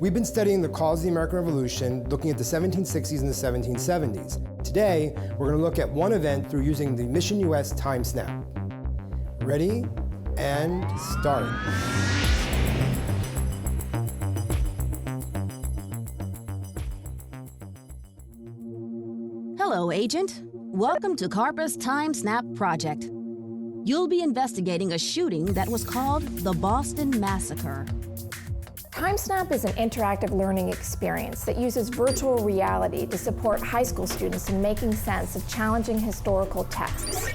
We've been studying the cause of the American Revolution, looking at the 1760s and the 1770s. Today, we're going to look at one event through using the MissionUS TimeSnap. Ready? And start. Hello, Agent. Welcome to CARPA's TimeSnap project. You'll be investigating a shooting that was called the Boston Massacre. TimeSnap is an interactive learning experience that uses virtual reality to support high school students in making sense of challenging historical texts.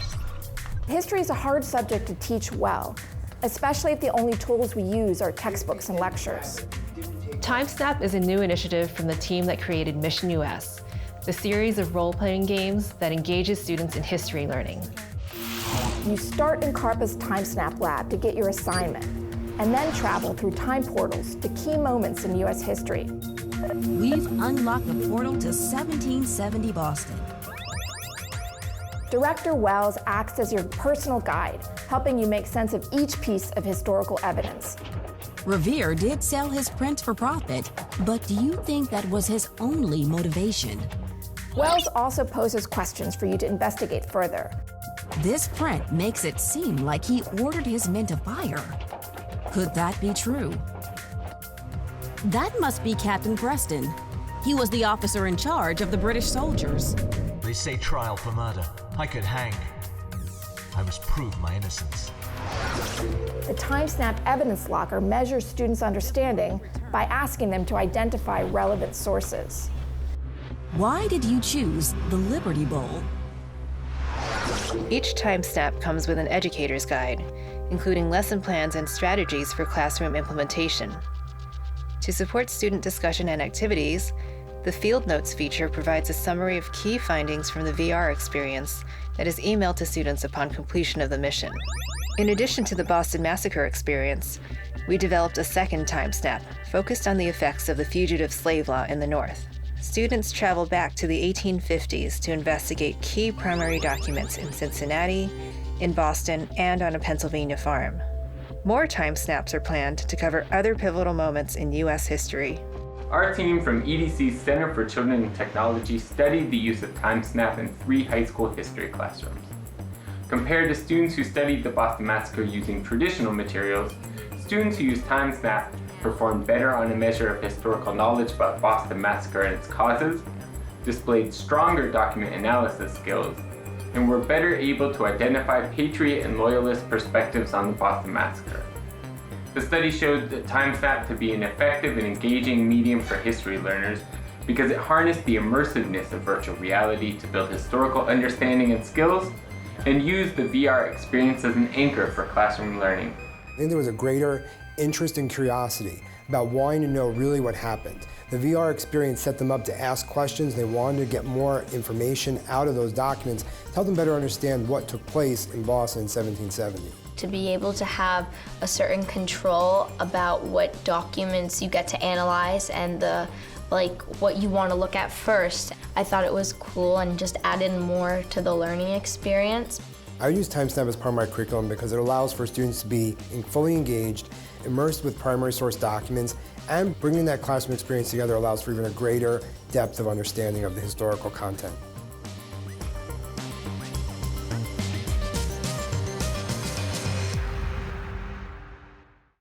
History is a hard subject to teach well, especially if the only tools we use are textbooks and lectures. TimeSnap is a new initiative from the team that created MissionUS, the series of role-playing games that engages students in history learning. You start in CARPA's TimeSnap lab to get your assignment, and then travel through time portals to key moments in U.S. history. We've unlocked the portal to 1770 Boston. Director Wells acts as your personal guide, helping you make sense of each piece of historical evidence. Revere did sell his prints for profit, but do you think that was his only motivation? Wells also poses questions for you to investigate further. This print makes it seem like he ordered his men to fire. Could that be true? That must be Captain Preston. He was the officer in charge of the British soldiers. They say trial for murder. I could hang. I must prove my innocence. The TimeSnap evidence locker measures students' understanding by asking them to identify relevant sources. Why did you choose the Liberty Bowl? Each TimeSnap comes with an educator's guide, including lesson plans and strategies for classroom implementation. To support student discussion and activities, the Field Notes feature provides a summary of key findings from the VR experience that is emailed to students upon completion of the mission. In addition to the Boston Massacre experience, we developed a second TimeSnap focused on the effects of the fugitive slave law in the North. Students travel back to the 1850s to investigate key primary documents in Cincinnati, in Boston, and on a Pennsylvania farm. More TimeSnaps are planned to cover other pivotal moments in U.S. history. Our team from EDC's Center for Children and Technology studied the use of TimeSnap in 3 high school history classrooms. Compared to students who studied the Boston Massacre using traditional materials, students who used TimeSnap performed better on a measure of historical knowledge about Boston Massacre and its causes, displayed stronger document analysis skills, and were better able to identify patriot and loyalist perspectives on the Boston Massacre. The study showed that TimeSnap to be an effective and engaging medium for history learners because it harnessed the immersiveness of virtual reality to build historical understanding and skills, and used the VR experience as an anchor for classroom learning. I think there was a greater interest and curiosity about wanting to know really what happened. The VR experience set them up to ask questions. They wanted to get more information out of those documents to help them better understand what took place in Boston in 1770. To be able to have a certain control about what documents you get to analyze and what you want to look at first, I thought it was cool and just added more to the learning experience. I use TimeSnap as part of my curriculum because it allows for students to be fully engaged, immersed with primary source documents, and bringing that classroom experience together allows for even a greater depth of understanding of the historical content.